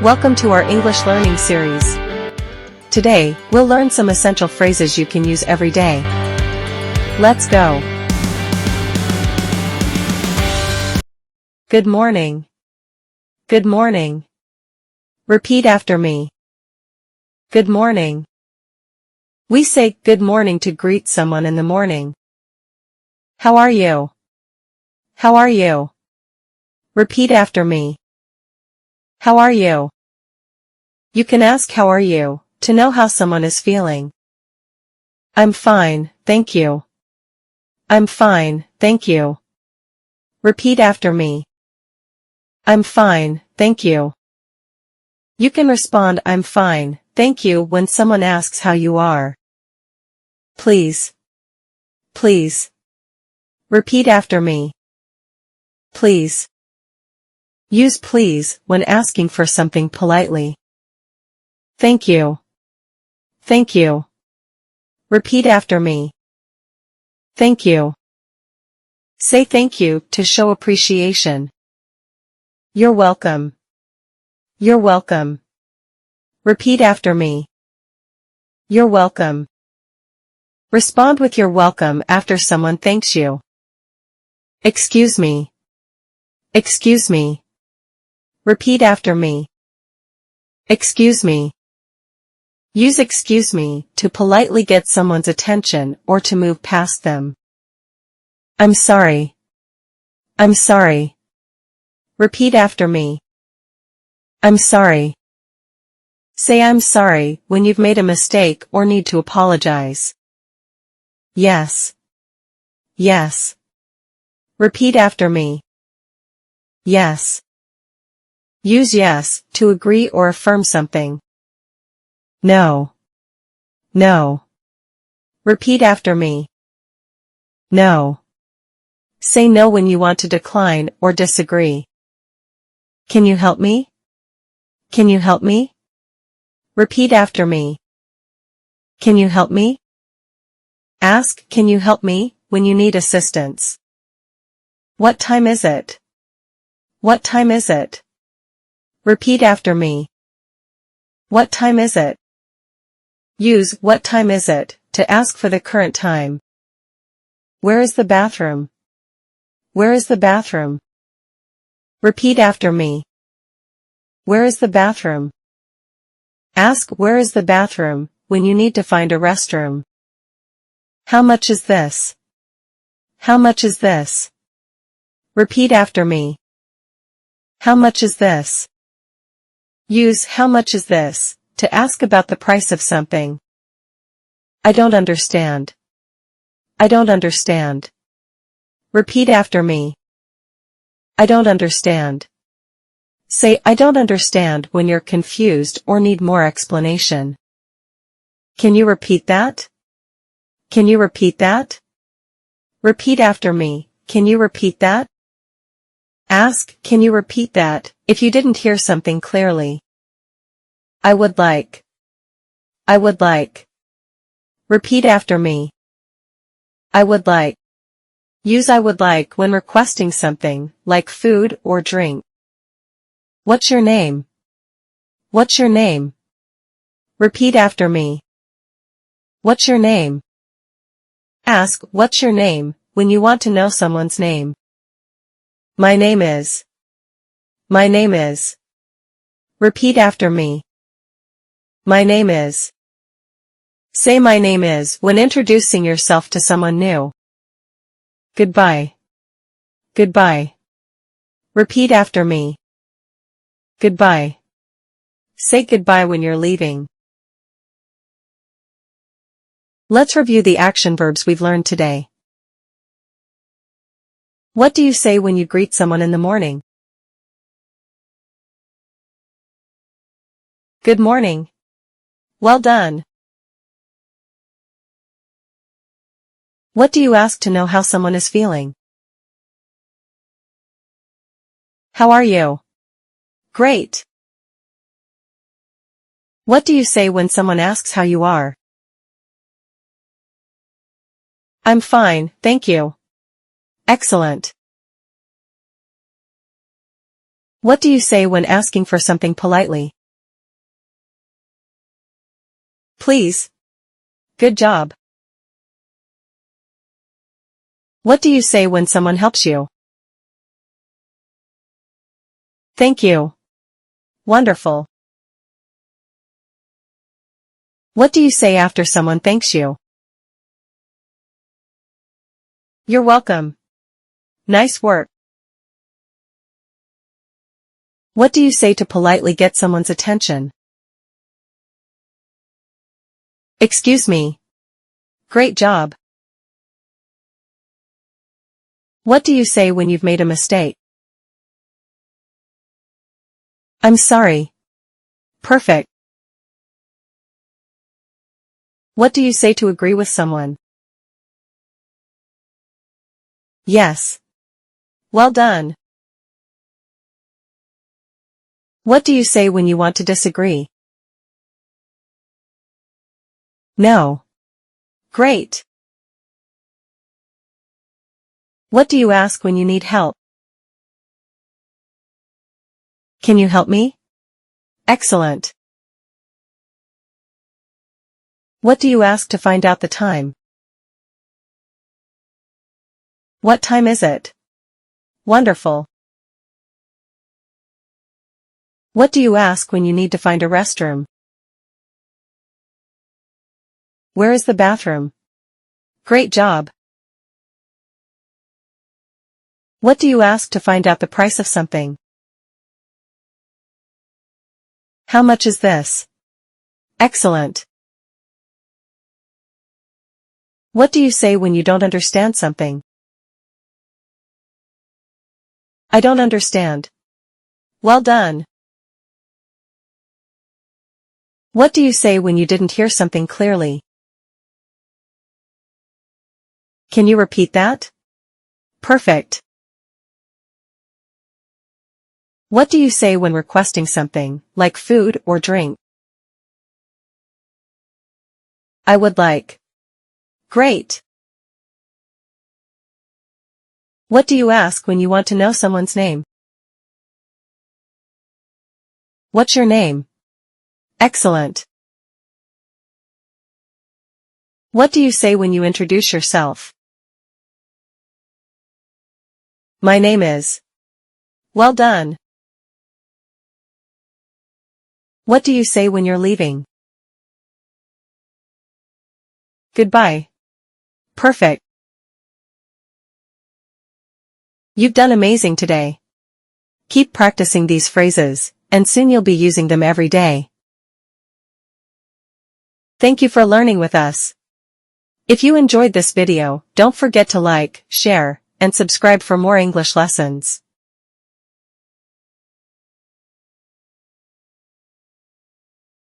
Welcome to our English learning series. Today, we'll learn some essential phrases you can use every day. Let's go. Good morning. Good morning. Repeat after me. Good morning. We say good morning to greet someone in the morning. How are you? How are you? Repeat after me. How are you? You can ask how are you to know how someone is feeling. I'm fine, thank you. I'm fine, thank you. Repeat after me. I'm fine, thank you. You can respond I'm fine, thank you when someone asks how you are. Please. Please. Repeat after me. Please. Use please when asking for something politely. Thank you. Thank you. Repeat after me. Thank you. Say thank you to show appreciation. You're welcome. You're welcome. Repeat after me. You're welcome. Respond with you're welcome after someone thanks you. Excuse me. Excuse me. Repeat after me. Excuse me. Use excuse me to politely get someone's attention or to move past them. I'm sorry. I'm sorry. Repeat after me. I'm sorry. Say I'm sorry when you've made a mistake or need to apologize. Yes. Yes. Repeat after me. Yes. Use yes to agree or affirm something. No. No. Repeat after me. No. Say no when you want to decline or disagree. Can you help me? Can you help me? Repeat after me. Can you help me? Ask can you help me when you need assistance. What time is it? What time is it? Repeat after me. What time is it? Use what time is it to ask for the current time. Where is the bathroom? Where is the bathroom? Repeat after me. Where is the bathroom? Ask where is the bathroom when you need to find a restroom. How much is this? How much is this? Repeat after me. How much is this? Use how much is this to ask about the price of something. I don't understand. I don't understand. Repeat after me. I don't understand. Say I don't understand when you're confused or need more explanation. Can you repeat that? Can you repeat that? Repeat after me. Can you repeat that? Ask, can you repeat that, if you didn't hear something clearly. I would like. I would like. Repeat after me. I would like. Use I would like when requesting something, like food or drink. What's your name? What's your name? Repeat after me. What's your name? Ask, what's your name, when you want to know someone's name. My name is. My name is. Repeat after me. My name is. Say my name is when introducing yourself to someone new. Goodbye. Goodbye. Repeat after me. Goodbye. Say goodbye when you're leaving. Let's review the action verbs we've learned today. What do you say when you greet someone in the morning? Good morning. Well done. What do you ask to know how someone is feeling? How are you? Great. What do you say when someone asks how you are? I'm fine, thank you. Excellent. What do you say when asking for something politely? Please. Good job. What do you say when someone helps you? Thank you. Wonderful. What do you say after someone thanks you? You're welcome. Nice work. What do you say to politely get someone's attention? Excuse me. Great job. What do you say when you've made a mistake? I'm sorry. Perfect. What do you say to agree with someone? Yes. Well done. What do you say when you want to disagree? No. Great. What do you ask when you need help? Can you help me? Excellent. What do you ask to find out the time? What time is it? Wonderful. What do you ask when you need to find a restroom? Where is the bathroom? Great job. What do you ask to find out the price of something? How much is this? Excellent. What do you say when you don't understand something? I don't understand. Well done. What do you say when you didn't hear something clearly? Can you repeat that? Perfect. What do you say when requesting something, like food or drink? I would like. Great. What do you ask when you want to know someone's name? What's your name? Excellent. What do you say when you introduce yourself? My name is. Well done. What do you say when you're leaving? Goodbye. Perfect. You've done amazing today. Keep practicing these phrases, and soon you'll be using them every day. Thank you for learning with us. If you enjoyed this video, don't forget to like, share, and subscribe for more English lessons.